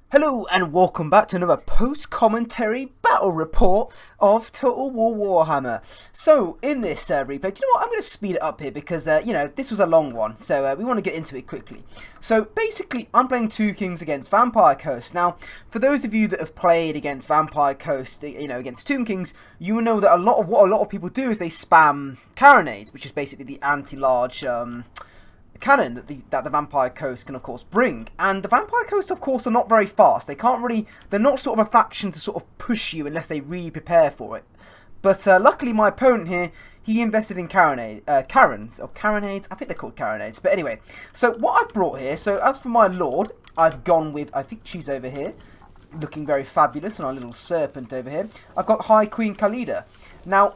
Hello and welcome back to another post-commentary battle report of Total War Warhammer. So, in this replay, do you know what, I'm going to speed it up here because, this was a long one, so we want to get into it quickly. So, basically, I'm playing Tombkings against Vampire Coast. Now, for those of you that have played against Vampire Coast, against Tombkings, you will know that what a lot of people do is they spam carronades, which is basically the anti-large, cannon that the Vampire Coast can of course bring. And the Vampire Coast of course are not very fast. They're not sort of a faction to sort of push you unless they really prepare for it. But luckily my opponent here, he invested in carronades, I think they're called carronades. But anyway, so what I've brought here, so as for my lord, I've gone with, I think she's over here, looking very fabulous, and our little serpent over here. I've got High Queen Khalida. Now,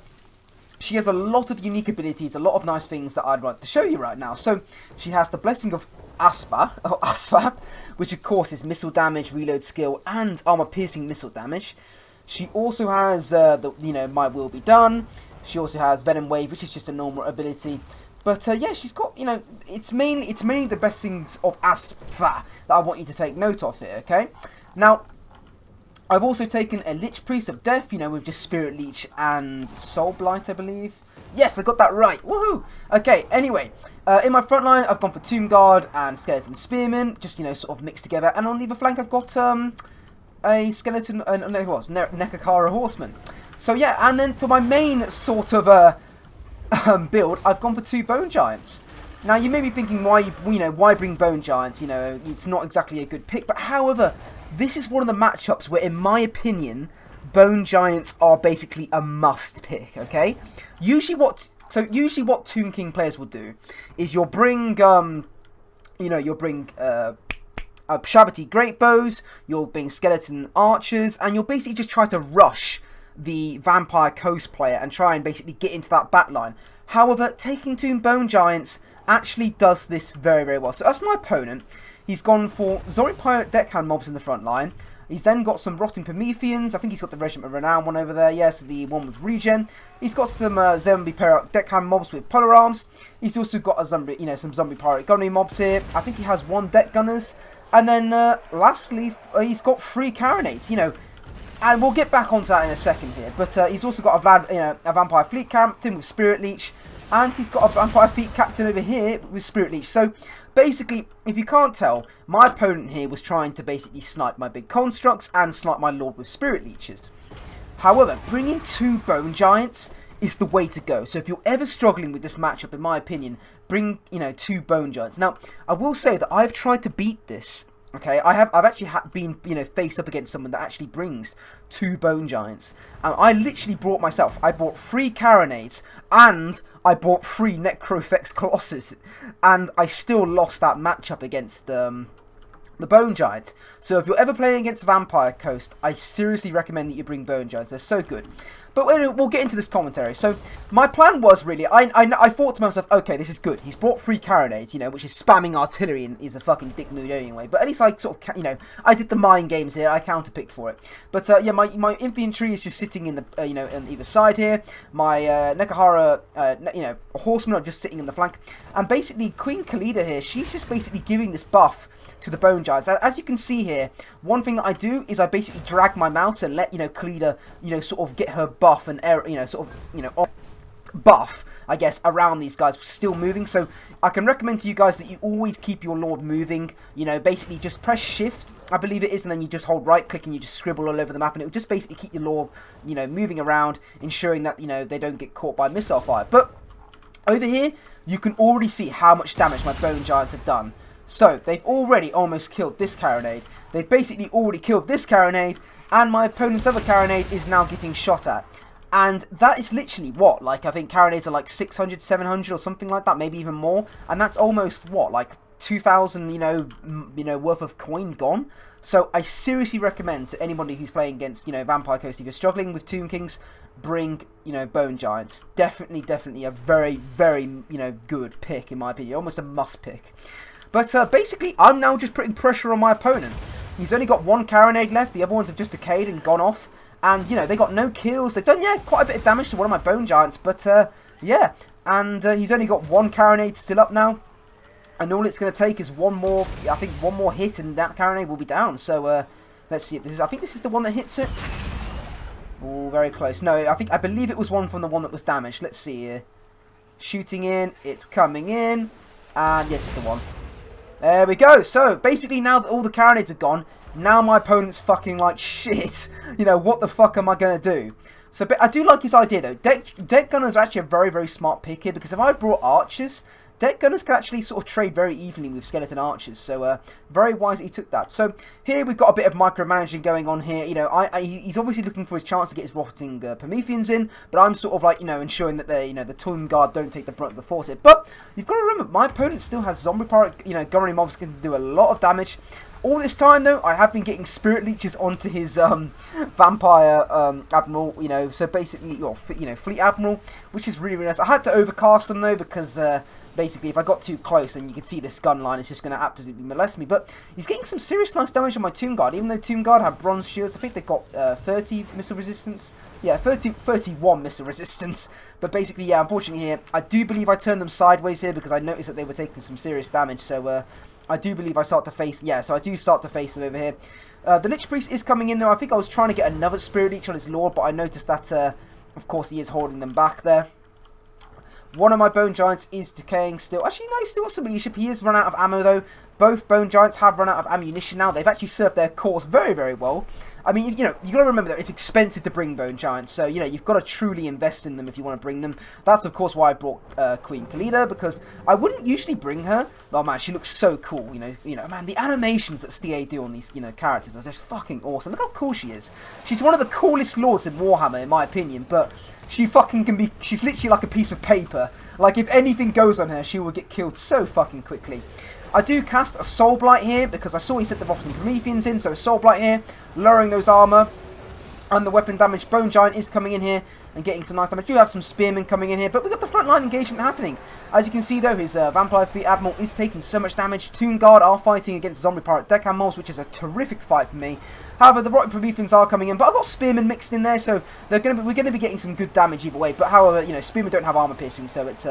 she has a lot of unique abilities, a lot of nice things that I'd like to show you right now. So, she has the Blessing of Aspa, which of course is missile damage, reload skill, and armor-piercing missile damage. She also has, My Will Be Done. She also has Venom Wave, which is just a normal ability. But, yeah, she's got, it's mainly the blessings of Aspa that I want you to take note of here, okay? Now, I've also taken a Lich Priest of Death, with just Spirit Leech and Soul Blight, I believe. Yes, I got that right. Woohoo! Okay, anyway, in my front line, I've gone for Tomb Guard and Skeleton Spearman, just, sort of mixed together. And on the other flank, I've got a Skeleton, Nekakara Horseman. So, yeah, and then for my main sort of build, I've gone for 2 Bone Giants. Now, you may be thinking, why bring Bone Giants? It's not exactly a good pick. But, however, this is one of the matchups where, in my opinion, Bone Giants are basically a must pick, okay? Usually what Tomb King players will do is you'll bring, Shabbaty Great Bows, you'll bring Skeleton Archers, and you'll basically just try to rush the Vampire Coast player and try and basically get into that back line. However, taking 2 Bone Giants actually does this very, very well. So that's my opponent. He's gone for Zori Pirate Deckhand mobs in the front line. He's then got some Rotting Prometheans. I think he's got the Regiment of Renown one over there. Yes, the one with Regen. He's got some Zombie Pirate Deckhand mobs with Polar Arms. He's also got a zombie, some Zombie Pirate Gunnery mobs here. I think he has 1 Deck Gunners. And then lastly, he's got 3 Carronades. And we'll get back onto that in a second here. But he's also got a Vampire Fleet Captain with Spirit Leech. And he's got a Vampire Fleet Captain over here with Spirit Leech. So, basically, if you can't tell, my opponent here was trying to basically snipe my big constructs and snipe my lord with Spirit Leeches. However, bringing 2 Bone Giants is the way to go. So if you're ever struggling with this matchup, in my opinion, bring, 2 Bone Giants. Now, I will say that I've tried to beat this. Okay, I've actually been, faced up against someone that actually brings 2 Bone Giants. And I literally I bought 3 Carronades, and I bought 3 Necrofex Colossus. And I still lost that matchup against the Bone Giant. So if you're ever playing against Vampire Coast, I seriously recommend that you bring Bone Giants. They're so good. But we'll get into this commentary. So my plan was really, I thought to myself, okay, this is good. He's brought 3 Carronades, which is spamming artillery and is a fucking dick mood anyway. But at least I sort of, I did the mind games here. I counterpicked for it. But yeah, my infantry is just sitting in the, on either side here. My Nekahara, horsemen are just sitting in the flank. And basically, Queen Khalida here, she's just basically giving this buff to the Bone Giants. As you can see here, one thing that I do is I basically drag my mouse and let Khalida sort of get her buff and buff, I guess, around these guys still moving. So I can recommend to you guys that you always keep your lord moving. Basically just press shift, I believe it is, and then you just hold right click and you just scribble all over the map, and it will just basically keep your lord moving around, ensuring that they don't get caught by missile fire. But over here you can already see how much damage my Bone Giants have done. So, they've already almost killed this carronade. They've basically already killed this carronade. And my opponent's other carronade is now getting shot at. And that is literally what? Like, I think carronades are like 600, 700 or something like that. Maybe even more. And that's almost, what? Like 2,000, worth of coin gone. So, I seriously recommend to anybody who's playing against, Vampire Coast, if you're struggling with Tomb Kings, bring, Bone Giants. Definitely a very, very, good pick, in my opinion. Almost a must pick. But basically, I'm now just putting pressure on my opponent. He's only got 1 carronade left. The other ones have just decayed and gone off. And, they got no kills. They've done, quite a bit of damage to one of my Bone Giants. But, yeah. And he's only got 1 carronade still up now. And all it's going to take is one more, I think one more hit and that carronade will be down. So let's see if this is, I think this is the one that hits it. Oh, very close. No, I believe it was one from the one that was damaged. Let's see here. Shooting in, it's coming in, and yes, it's the one. There we go. So basically now that all the carronades are gone, now my opponent's fucking like shit. You know, what the fuck am I going to do? So, but I do like his idea though. Deck gunners are actually a very, very smart pick here, because if I brought archers, deck gunners can actually sort of trade very evenly with skeleton archers. So very wise that he took that. So here we've got a bit of micromanaging going on here. You know, he's obviously looking for his chance to get his rotting Prometheans in, but I'm sort of like, you know, ensuring that they, you know, the Tomb Guard don't take the brunt of the force here. But you've got to remember, my opponent still has zombie pirate, you know, gunnery mobs can do a lot of damage. All this time, though, I have been getting spirit leeches onto his vampire admiral, you know, so basically, you know, fleet admiral, which is really, really nice. I had to overcast them, though, because basically, if I got too close, and you can see this gun line, it's just going to absolutely molest me. But he's getting some serious nice damage on my Tomb Guard, even though Tomb Guard have bronze shields. I think they've got 30 missile resistance. Yeah, 31 missile resistance. But basically, yeah, unfortunately here, I do believe I turned them sideways here because I noticed that they were taking some serious damage. So, I do believe I start to face, yeah, so I do start to face them over here. The Lich Priest is coming in though. I think I was trying to get another Spirit Leech on his Lord, but I noticed that, of course, he is holding them back there. One of my Bone Giants is decaying still. Actually, no, he's still got some leadership. He has run out of ammo though. Both Bone Giants have run out of ammunition now. They've actually served their cause very, very well. I mean, you know, you got to remember that it's expensive to bring Bone Giants, so, you know, you've got to truly invest in them if you want to bring them. That's, of course, why I brought Queen Khalida, because I wouldn't usually bring her. Oh, man, she looks so cool, you know, man, the animations that CA do on these, you know, characters are just fucking awesome. Look how cool she is. She's one of the coolest lords in Warhammer, in my opinion, but she fucking can be, she's literally like a piece of paper. Like, if anything goes on her, she will get killed so fucking quickly. I do cast a Soul Blight here, because I saw he set the Rotting Prometheans in, so Soul Blight here, lowering those armor, and the weapon damage. Bone Giant is coming in here, and getting some nice damage. I do have some Spearmen coming in here, but we've got the front line engagement happening. As you can see though, his Vampire Fleet Admiral is taking so much damage. Tomb Guard are fighting against Zombie Pirate Deckhand Moles, which is a terrific fight for me. However, the Rotting Prometheans are coming in, but I've got Spearmen mixed in there, so we're going to be getting some good damage either way. But however, you know, Spearmen don't have armor piercing, so it's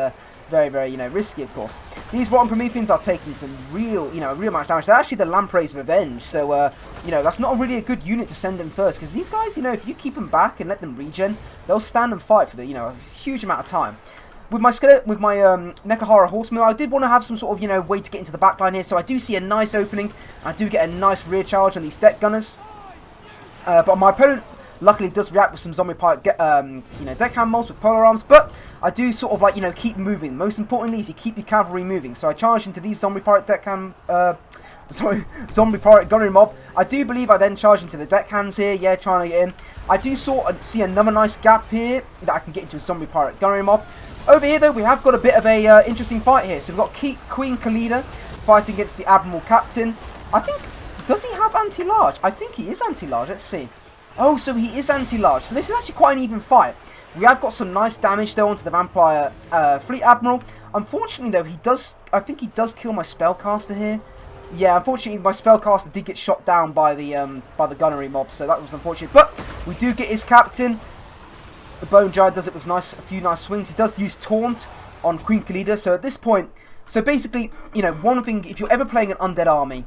very, very, you know, risky, of course. These Rotten Prometheans are taking some real, you know, real amount of damage. They're actually the Lamprey's Revenge, so, you know, that's not really a good unit to send in first, because these guys, you know, if you keep them back and let them regen, they'll stand and fight for the, you know, a huge amount of time. With my Nekahara Horseman, I did want to have some sort of, you know, way to get into the backline here, so I do see a nice opening. I do get a nice rear charge on these Deck Gunners. But my opponent luckily does react with some Zombie Pirate, you know, Deckhand Moles with polar arms, but I do sort of like, you know, keep moving. Most importantly is you keep your cavalry moving. So I charge into these Zombie Pirate Deckhand, Zombie Pirate Gunnery Mob. I do believe I then charge into the Deckhands here, yeah, trying to get in. I do sort of see another nice gap here that I can get into a Zombie Pirate Gunnery Mob. Over here though, we have got a bit of a interesting fight here. So we've got Queen Khalida fighting against the Admiral Captain. I think, does he have anti-large? I think he is anti-large, let's see. Oh, so he is anti-large. So this is actually quite an even fight. We have got some nice damage though onto the Vampire Fleet Admiral. Unfortunately though, I think he does kill my Spellcaster here. Yeah, unfortunately my Spellcaster did get shot down by the Gunnery Mob, so that was unfortunate. But we do get his Captain. The Bone Giant does it with a few nice swings. He does use Taunt on Queen Khalida, so at this point, so basically, you know, one thing, if you're ever playing an undead army,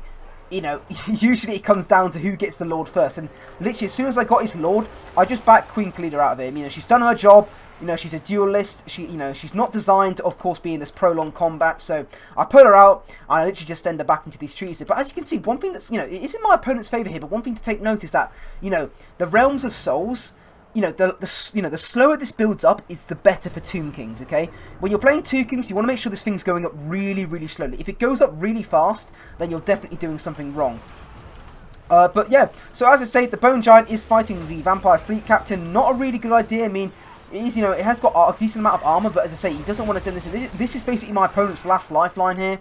you know, usually it comes down to who gets the Lord first. And literally, as soon as I got his Lord, I just backed Queen Khalida out of him. You know, she's done her job. You know, she's a duelist. You know, she's not designed to, of course, be in this prolonged combat. So I pull her out, and I literally just send her back into these trees. But as you can see, one thing that's, you know, it is in my opponent's favour here. But one thing to take note is that, you know, the Realms of Souls, you know, the slower this builds up is the better for Tombkings, okay? When you're playing Tombkings, you want to make sure this thing's going up really, really slowly. If it goes up really fast, then you're definitely doing something wrong. But yeah, so as I say, the Bone Giant is fighting the Vampire Fleet Captain. Not a really good idea. I mean, it is, you know, it has got a decent amount of armor, but as I say, he doesn't want to send this in. This is basically my opponent's last lifeline here.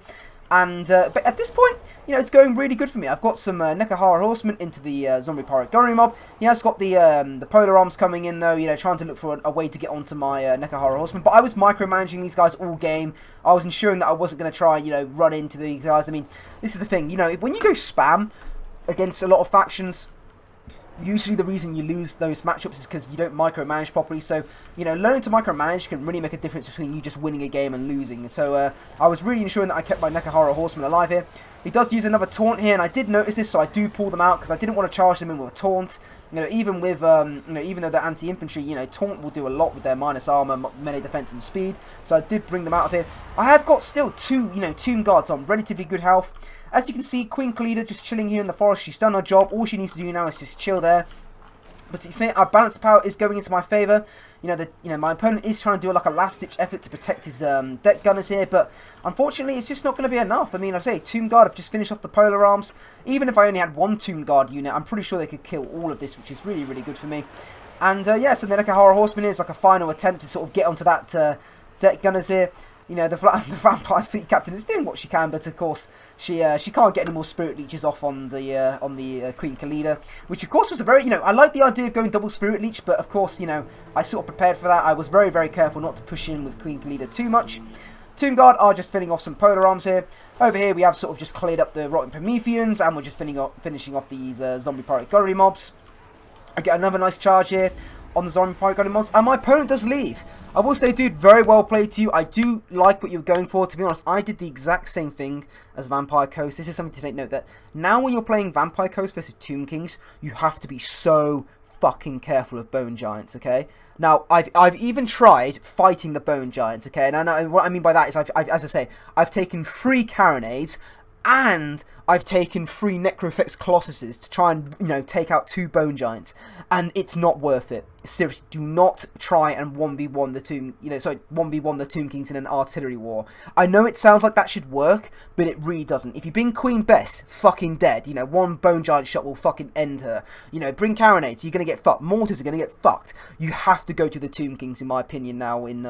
And, but at this point, you know, it's going really good for me. I've got some Nekahara Horsemen into the Zombie Pirate Gunnery Mob. He has got the Polar Arms coming in, though, you know, trying to look for a way to get onto my Nekahara Horsemen. But I was micromanaging these guys all game. I was ensuring that I wasn't going to try, you know, run into these guys. I mean, this is the thing, you know, when you go spam against a lot of factions, Usually the reason you lose those matchups is because you don't micromanage properly. So, you know, learning to micromanage can really make a difference between you just winning a game and losing. So I was really ensuring that I kept my Nekahara Horseman alive here. He does use another taunt here, and I did notice this, so I do pull them out because I didn't want to charge them in with a taunt. You know, even with you know, even though they're anti-infantry, you know, taunt will do a lot with their minus armor, melee defense, and speed. So I did bring them out of here. I have got still two, you know, Tomb Guards on relatively good health. As you can see, Queen Khalida just chilling here in the forest. She's done her job. All she needs to do now is just chill there. But you see, our balance of power is going into my favour. You know, my opponent is trying to do like a last-ditch effort to protect his deck gunners here, but unfortunately, it's just not going to be enough. I mean, I say, Tomb Guard have just finished off the Polar Arms. Even if I only had one Tomb Guard unit, I'm pretty sure they could kill all of this, which is really, really good for me. And yeah, so the Nekahara Horseman is like a final attempt to sort of get onto that deck gunners here. You know, the Vampire Fleet Captain is doing what she can, but of course she can't get any more Spirit Leeches off on the Queen Khalida, which of course was a very, you know, I like the idea of going double Spirit Leech, but of course, you know, I sort of prepared for that. I was very, very careful not to push in with Queen Khalida too much. Tomb Guard are just filling off some Polar Arms here. Over here we have sort of just cleared up the Rotten Prometheans, and we're just finishing off these Zombie Pirate Gunnery mobs. I get another nice charge here on the Zombie Pirate Gunnery mobs, and my opponent does leave. I will say, dude, very well played to you. I do like what you're going for. To be honest, I did the exact same thing as Vampire Coast. This is something to take note that now when you're playing Vampire Coast versus Tombkings, you have to be so fucking careful of Bone Giants, okay? Now, I've even tried fighting the Bone Giants, okay? And I know what I mean by that is, as I say, I've taken 3 Carronades, and I've taken 3 Necrofex Colossuses to try and, you know, take out 2 Bone Giants, and it's not worth it. Seriously, do not try and 1v1 the Tombkings in an artillery war. I know it sounds like that should work, but it really doesn't. If you bring Queen Bess, fucking dead. You know, 1 Bone Giant shot will fucking end her. You know, bring Carronades, you're gonna get fucked. Mortars are gonna get fucked. You have to go to the Tombkings, in my opinion, now in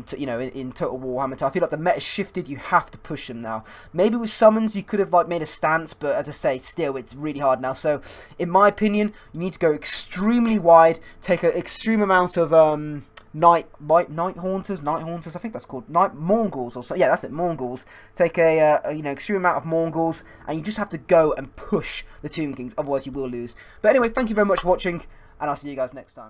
Total Warhammer 2. I feel like the meta's shifted. You have to push them now. Maybe with summons you could have like made a stance, but as I say, still it's really hard now. So in my opinion, you need to go extremely wide, take an extreme amount of night haunters, I think that's called night Mongols or so. Yeah, that's it, Mongols. Take a you know, extreme amount of Mongols, and you just have to go and push the Tombkings. Otherwise, you will lose. But anyway, thank you very much for watching, and I'll see you guys next time.